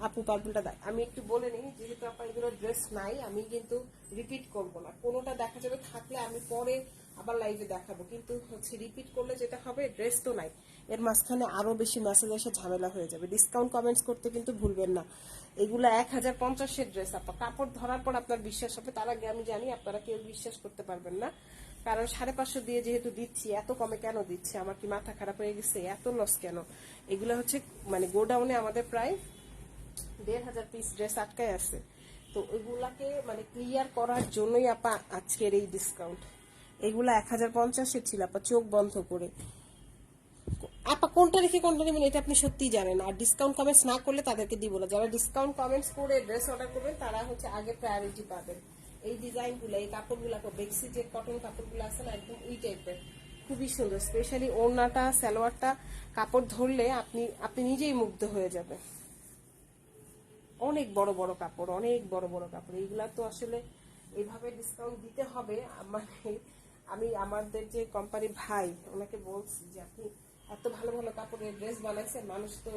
S1: আপু পার্পলটা দেখ, আমি একটু বলে নিই, যেহেতু আপা এগুলো ড্রেস নাই, আমি কিন্তু রিপিট করব না, কোনোটা দেখা যাবে থাকলে আমি পরে আবার লাইভে দেখাবো, কিন্তু হচ্ছে রিপিট করলে যেটা হবে, ড্রেস তো নাই, এর মাঝখানে আরো বেশি মেসেজ এসে ঝামেলা হয়ে যাবে। ডিসকাউন্ট কমেন্টস করতে কিন্তু ভুলবেন না। এগুলো 1050-এর ড্রেস আপা, কাপড় ধরার পর আপনার বিশ্বাস হবে, তার আগে আমি জানি আপনারা কেউ বিশ্বাস করতে পারবেন না। কারণ 550 দিয়ে যেহেতু দিচ্ছি, এত কমে কেন দিচ্ছি, আমার কি মাথা খারাপ হয়ে গেছে, এত লস কেন। এগুলো হচ্ছে মানে গোডাউনে আমাদের প্রায় 1500 পিস ড্রেস আটকায় আছে, তো ওইগুলাকে মানে ক্লিয়ার করার জন্যই আপা আজকের এই ডিসকাউন্ট। এগুলা 1050-এর ছিল আপা, চোখ বন্ধ করে। আপা কোনটা রেখে কোনটা নেবেন এটা আপনি সত্যিই জানেন, আর ডিসকাউন্ট কমেন্টস না করলে তাদেরকে দিব না। যারা ডিসকাউন্ট কমেন্টস করে ড্রেস অর্ডার করবেন তারা হচ্ছে আগে প্রায়োরিটি পাবেন। এই ডিজাইনগুলো, এই কাপড়গুলো, বেক্সি যে কটন কাপড়গুলো আছে না, একদম ওই টাইপের, খুবই সুন্দর। স্পেশালি ওড়নাটা, সালোয়ারটা, কাপড় ধরলে আপনি আপনি নিজেই মুগ্ধ হয়ে যাবেন। অনেক বড় বড় কাপড়, অনেক বড় বড় কাপড়, এইগুলা তো আসলে এইভাবে ডিসকাউন্ট দিতে হবে। মানে আমি আমাদের যে কোম্পানির ভাই, ওনাকে বলছি যে আপনি এত ভালো ভালো কাপড়ের ড্রেস বানাইছেন, মানুষ তো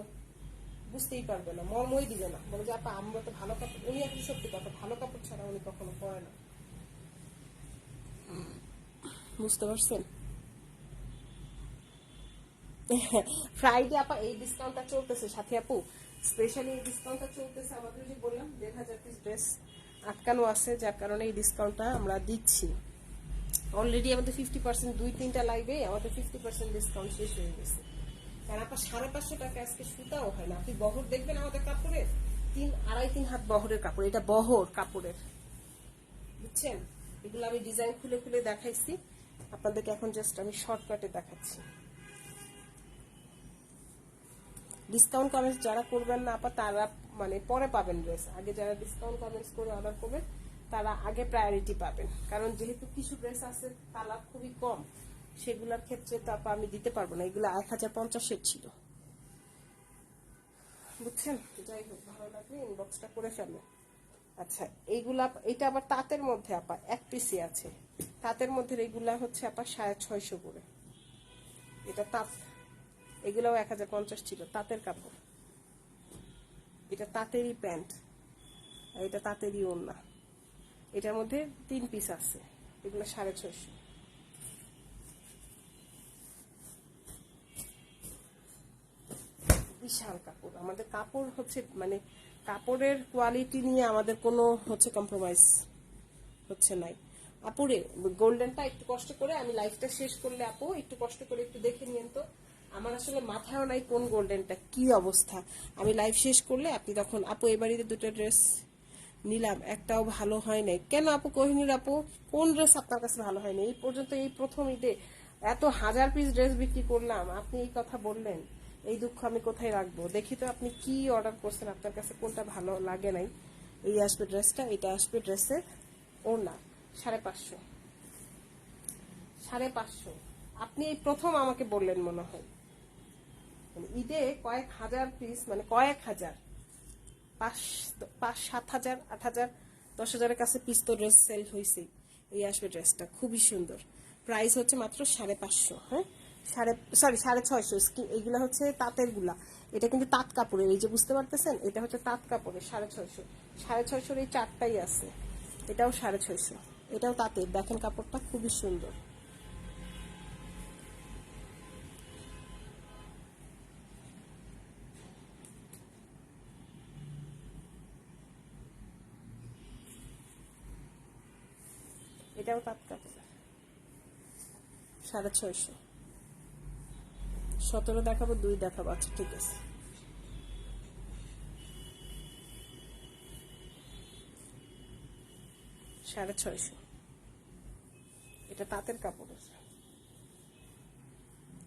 S1: বুঝতেই পারবে না, মর্মই দিবে না, বলে যে আপা আমরা তো ভালো কাপড়, উনি এখন সত্যি কথা, ভালো কাপড় ছাড়া উনি কখনো পরে না, বুঝতে পারছেন। ফ্রাইডে আপা এই ডিসকাউন্টটা চলতেছে সাথে আপু, স্পেশালি এই ডিসকাউন্টটা চলতেছে আমাদের, যে বললাম 1500 পিস ড্রেস আটকানো আছে, যার কারণে এই ডিসকাউন্টটা আমরা দিচ্ছি। অলরেডি আমাদের 50%, 2-3টা লাইভে আমাদের 50% ডিসকাউন্ট শেষ হয়ে গেছে। কারণ আপনার 550 টাকা আজকে সুতাও হয় না। আপনি বহর দেখবেন আমাদের কাপড়ের, 3-3.5 হাত বহরের কাপড়, এটা বহর কাপড়ের, বুঝছেন। এগুলো আমি ডিজাইন খুলে খুলে দেখাইছি আপনাদেরকে, এখন জাস্ট আমি শর্টকাটে দেখাচ্ছি। ডিসকাউন্ট কমেন্টস যারা করবেন না আপা, তারা মানে পরে পাবেন ড্রেস, আগে যারা ডিসকাউন্ট কমেন্টস করে অর্ডার করবেন তারা আগে প্রায়োরিটি পাবেন। কারণ যেহেতু কিছু ড্রেস আছে কালার খুবই কম, সেগুলোর ক্ষেত্রে তো আপা আমি দিতে পারবো না, এগুলো 1050-এর ছিল, বুঝছেন। যাই হোক, ভালো লাগলে ইনবক্সটা করে ফেলবেন। আচ্ছা, এইগুলা, এটা আবার তাঁতের মধ্যে আপা 1 পিসি আছে, তাঁতের মধ্যে এইগুলা হচ্ছে আপা 650 করে, এটা তাঁত। এগুলাও 1050 ছিল, তাঁতের কাপড়। এটা তাঁতেরই প্যান্ট, আর এটা তাঁতেরই ওড়না। এটার মধ্যে 3 পিস আছে, এগুলো 650। বিশাল কাপড় আমাদের, কাপড় হচ্ছে মানে কাপড়ের কোয়ালিটি নিয়ে আমাদের কোনো হচ্ছে কম্প্রোমাইজ হচ্ছে নাই। আপুরে গোল্ডেনটা একটু কষ্ট করে, আমি লাইফটা শেষ করলে আপু একটু কষ্ট করে একটু দেখে নিয়েন তো, আমার আসলে মাথায়ও নাই কোন গোল্ডেনটা কি অবস্থা। আমি লাইভ শেষ করলে আপনি তখন, আপু এবারে 2টা ড্রেস নিলাম, একটাও ভালো হয় নাই কেন আপু? কোহিনুর আপু, কোন ড্রেস আপনার কাছে ভালো হয়নি এই পর্যন্ত? এই প্রথম ঈদে এত 1000 পিস ড্রেস বিক্রি করলাম, আপনি এই কথা বললেন, এই দুঃখ আমি কোথায় রাখবো? দেখি তো আপনি কি অর্ডার করছেন, আপনার কাছে কোনটা ভালো লাগে নাই। এই আসবে ড্রেসটা, এটা আসবে ড্রেসের ওড়না, 550, 550। আপনি এই প্রথম আমাকে বললেন মনে হয়, মানে ঈদে কয়েক হাজার পিস, মানে কয়েক হাজার, 5-7 হাজার, 8 হাজার, 10 হাজারের কাছে পিস তো ড্রেস সেল হয়েছে। এই আসবে ড্রেসটা, খুবই সুন্দর, প্রাইস হচ্ছে মাত্র 550। হ্যাঁ, সরি 650। এইগুলা হচ্ছে তাঁতের গুলা, এটা কিন্তু তাঁত কাপড়ের, এই যে বুঝতে পারতেছেন, এটা হচ্ছে তাঁত কাপড়ের 650। 650 এই 4টাই আছে, এটাও 650, এটাও তাঁতের, দেখেন কাপড়টা খুবই সুন্দর। এটাও তাঁত কাপড়, 650। 17 দেখাবো, 2 দেখাবো, আচ্ছা ঠিক আছে। $650, এটা তাঁতের কাপড়।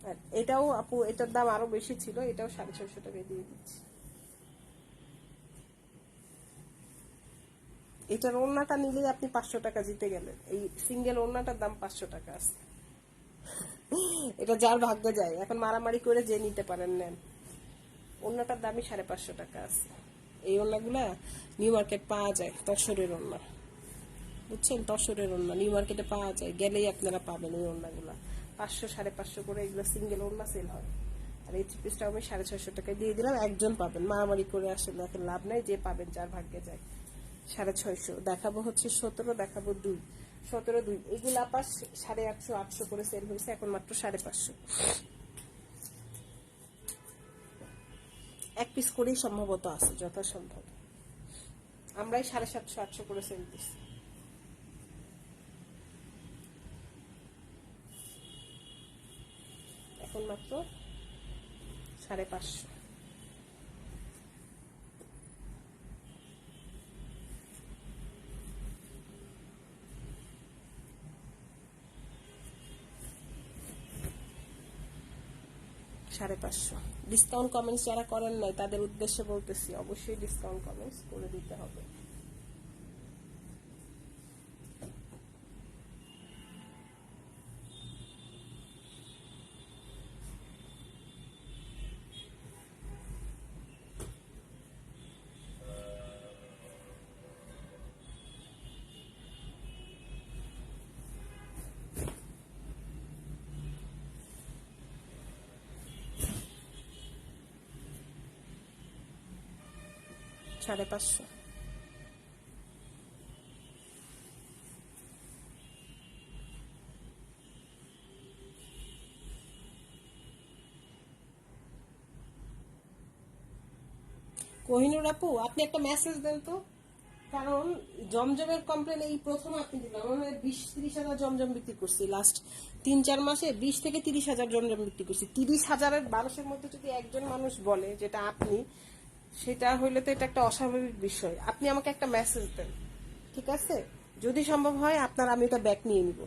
S1: আর এটাও আপু, এটার দাম আরো বেশি ছিল, এটাও 650 টাকায় দিয়ে দিচ্ছি। এটার ওড়নাটা নিলে আপনি 500 টাকা জিতে গেলেন। এই সিঙ্গেল ওড়নাটার দাম 500 টাকা আছে। এটা যার ভাগ্যে যায়, এখন মারামারি করে যে নিতে পারেন নেন। ওড়নাটার দামই 550 টাকা আছে। এই ওড়নাগুলা নিউ মার্কেট পাওয়া যায়, তসরের ওড়না, বুঝছেন? তসরের ওড়না নিউ মার্কেটে পাওয়া যায়, গেলেই আপনারা পাবেন এই ওড়নাগুলা। 500 550 করে এগুলো সিঙ্গেল ওড়না সেল হয়। আর এই থ্রি পিসটা আমি 650 টাকায় দিয়ে দিলাম, একজন পাবেন। মারামারি করে আসলে এখন লাভ নাই, যে পাবেন যার ভাগ্যে যায়। 650 দেখাবো হচ্ছে 17, দেখাবো 2, 17 2। এগুলা পাস 850 800 করে সেল হয়েছে, এখন মাত্র 550। এক পিস করেই সম্ভবত আছে, যথাসম্ভব। আমরাই 750 800 করে সেল দিচ্ছি। এখন মাত্র 550। ডিসকাউন্ট কমেন্টস যারা করেন নাই তাদের উদ্দেশ্যে বলতেছি, অবশ্যই ডিসকাউন্ট কমেন্টস করে দিতে হবে। সাড়ে পাঁচশো। কোহিনুর আপু, আপনি একটা মেসেজ দেন তো, কারণ জমজমের কমপ্লেন এই প্রথম আপনি দিলেন। আমরা 20-30 হাজার জমজম বিক্রি করছি লাস্ট 3-4 মাসে, 20 থেকে 30 হাজার জমজম বিক্রি করছি। 30,000-এর মানুষের মধ্যে যদি একজন মানুষ বলে যেটা আপনি, সেটা হইলে তো এটা একটা অস্বাভাবিক বিষয়। আপনি আমাকে একটা মেসেজ দেন, ঠিক আছে? যদি সম্ভব হয় আপনার, আমি এটা ব্যাক নিয়ে নিব।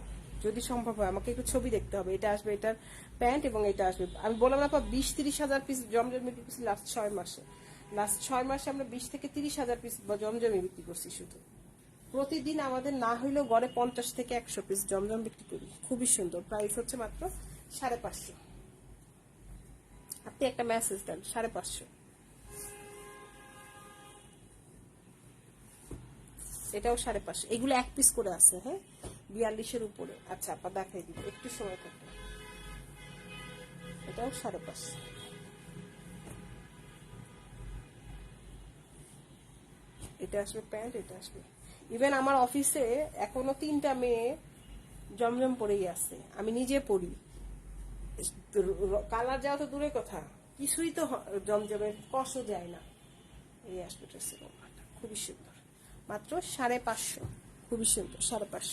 S1: যদি সম্ভব হয় আমাকে একটু ছবি দেখতে হবে, এটা আসবে, এটার প্যান্ট, এবং এটা আসবে। আমি বললাম না 20-30 হাজার পিস জমজম বিক্রি করছি লাস্ট 6 মাসে। লাস্ট 6 মাসে আমরা 20 থেকে 30 হাজার পিস জমজমি বিক্রি করছি শুধু। প্রতিদিন আমাদের না হইলেও গড়ে 50 থেকে 100 পিস জমজম বিক্রি করি। খুবই সুন্দর, প্রাইস হচ্ছে মাত্র 550। আপনি একটা মেসেজ দেন, 550। এটাও 550। এগুলো এক পিস করে আছে, হ্যাঁ, 42-এর উপরে। আচ্ছা আপা দেখাই দিব, একটু সময় থাকবে। এটাও 550। এটা আসবে প্যান্ট, এটা আসবে। ইভেন আমার অফিসে এখনো 3টা মেয়ে জমজম পরেই আছে, আমি নিজে পরি। কালার যাওয়া তো দূরের কথা, কিছুই তো জমজমের কষও যায় না। এই আসবে ড্রেসের ওড়নাটা, খুবই সুন্দর, মাত্র 550। খুবই সুন্দর, 550।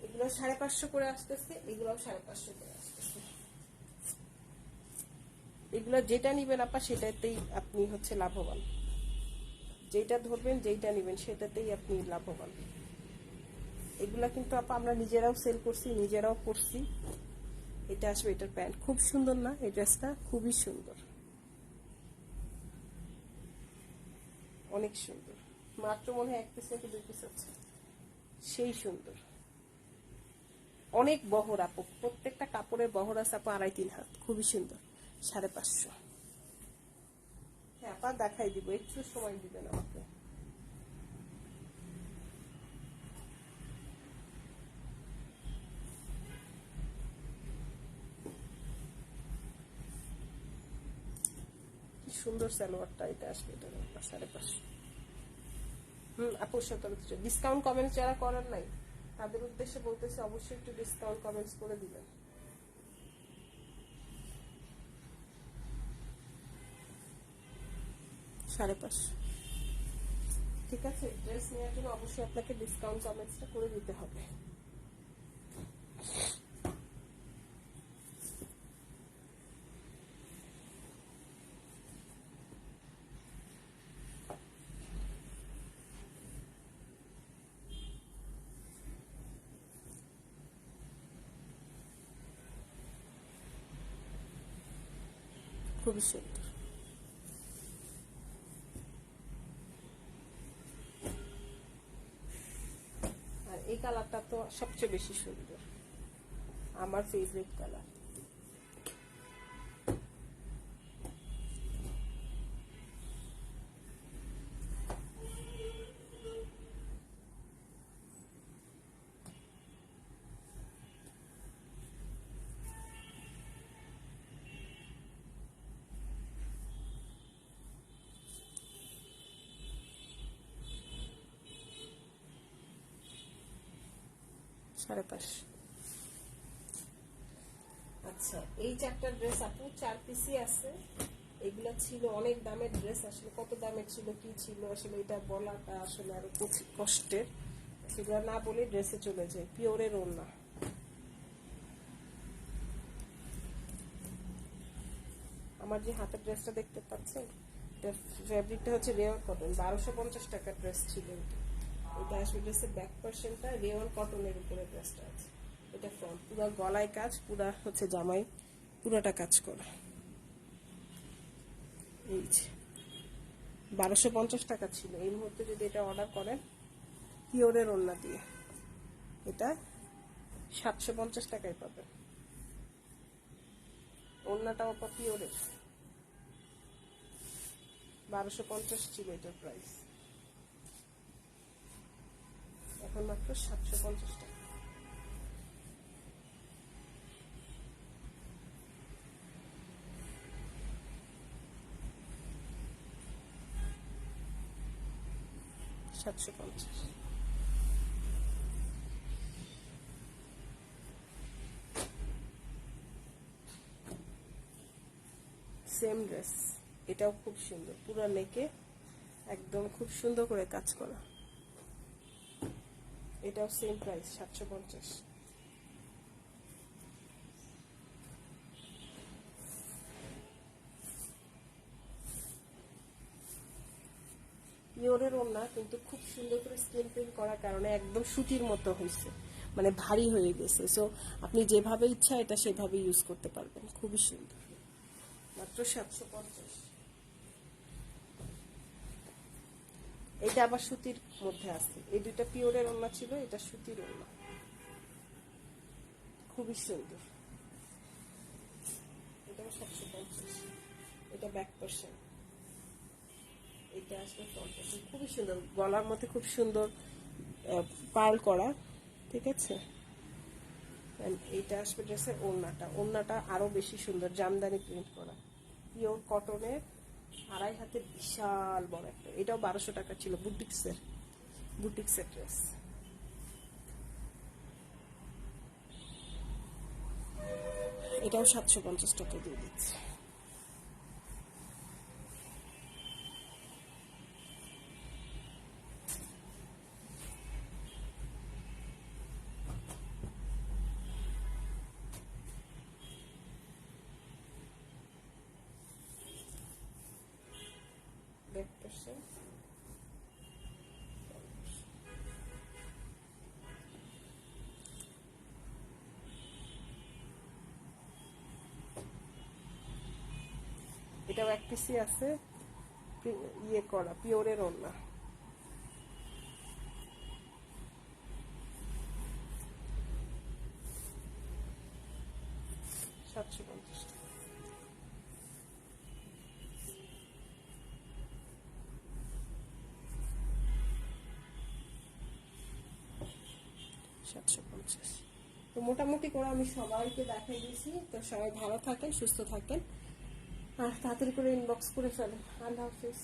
S1: এগুলো 550 করে আসতেছে, এগুলোও 550 করে আসতেছে। এগুলো যেটা নিবেন আপা সেটাতেই আপনি হচ্ছে লাভবান। যেটা ধরবেন, যেটা নিবেন সেটাতেই আপনি লাভবান। এগুলা কিন্তু আপা আমরা নিজেরাও সেল করছি, নিজেরাও করছি। এটা আসবে, এটার প্যান্ট খুব সুন্দর না? এই ড্রেসটা খুবই সুন্দর, অনেক সুন্দর। মাত্র মনে হয় 1 পিস নাকি 2 পিস আছে, সেই সুন্দর। অনেক বহর আপু, প্রত্যেকটা কাপড়ের বহর আছে আপু 2.5-3 হাত, খুবই সুন্দর। 550। হ্যাঁ আপা দেখাই দিব, একটু সময় দিবেন আমাকে। কি সুন্দর সালোয়ারটা, এটা আসবে, এটা 550। আপু 17। ডিসকাউন্ট কমেন্টস যারা করার নাই তাদের উদ্দেশ্যে বলতেছি, অবশ্যই একটু ডিসকাউন্ট কমেন্টস করে দিবেন। 550, ঠিক আছে? ড্রেস নেওয়ার জন্য অবশ্যই আপনাকে ডিসকাউন্ট কমেন্টসটা করে দিতে হবে। খুবই সুন্দর। আর এই কালারটা তো সবচেয়ে বেশি সুন্দর, আমার ফেভারিট কালার। সাড়ে 5। আচ্ছা, এই চারটা ড্রেস আপু 4 পিসই আছে। এগুলা ছিল অনেক দামের ড্রেস, আসলে কত দামের ছিল কি ছিল আসলে এটা বলাটা আসলে আরো কষ্টের, সেগুলো না বলে ড্রেসে চলে যায়। পিওরের ওড়না, আমার যে হাতের ড্রেসটা দেখতে পাচ্ছেন এটার ফ্যাব্রিকটা হচ্ছে রেওয়ান কটন, 1250 টাকার ড্রেস ছিল এটা। এটা আসলে ড্রেসের ব্যাক পোরশনটা রেওয়ান কটনের উপরে ড্রেসটা আছে। এটা ফ্রন্ট পুরো গলায় কাজ, পুরা হচ্ছে জামাই পুরাটা কাজ করা। এই যে 1250 টাকা ছিল, এই মুহূর্তে যদি এটা অর্ডার করেন পিওরের ওড়না দিয়ে এটা 750 টাকায় পাবেন। ওড়নাটাও পিওরের, 1250 ছিল এটার প্রাইস, এখন মাত্র 750 টাকা। সেম ড্রেস, এটাও খুব সুন্দর, পুরো নেকে একদম খুব সুন্দর করে কাজ করা। এটাও সেম প্রাইস 750। পিওরের ওড়না কিন্তু খুব সুন্দর করে স্ক্রিন প্রিন্ট করার কারণে একদম সুতির মতো হয়েছে, মানে ভারী হয়ে গেছে। সো আপনি যেভাবে ইচ্ছা এটা সেভাবে ইউজ করতে পারবেন, খুবই সুন্দর, মাত্র 750। এটা আবার সুতির মধ্যে আছে, এই দুইটা পিওরের ওড়না ছিল, এটা সুতির ওড়না, খুবই সুন্দর। এটা 750। এটা ব্যাক পোরশন, এটা আসলে ফ্রন্ট পোরশন, খুবই সুন্দর, গলার মধ্যে খুব সুন্দর পার্ল করা, ঠিক আছে। এইটা আসবে ড্রেসের ওড়নাটা, ওড়নাটা আরো বেশি সুন্দর, জামদানি প্রিন্ট করা, পিওর কটনের, 2.5 হাতের বিশাল বড় একটা। এটাও 1200 টাকা ছিল, বুটিক্সের ড্রেস। এটাও 750 টাকা দিয়ে দিচ্ছে। ব্যাক পোরশন, এটাও এক পিসি আছে, ইয়ে করা পিওরের ওড়না, 750 টাকা। 750। তো মোটামুটি করে আমি সবাইকে দেখাই দিয়েছি। তো সবাই ভালো থাকেন, সুস্থ থাকেন, আর তাড়াতাড়ি করে ইনবক্স করে ফেলেন। আল্লাহ হাফিজ।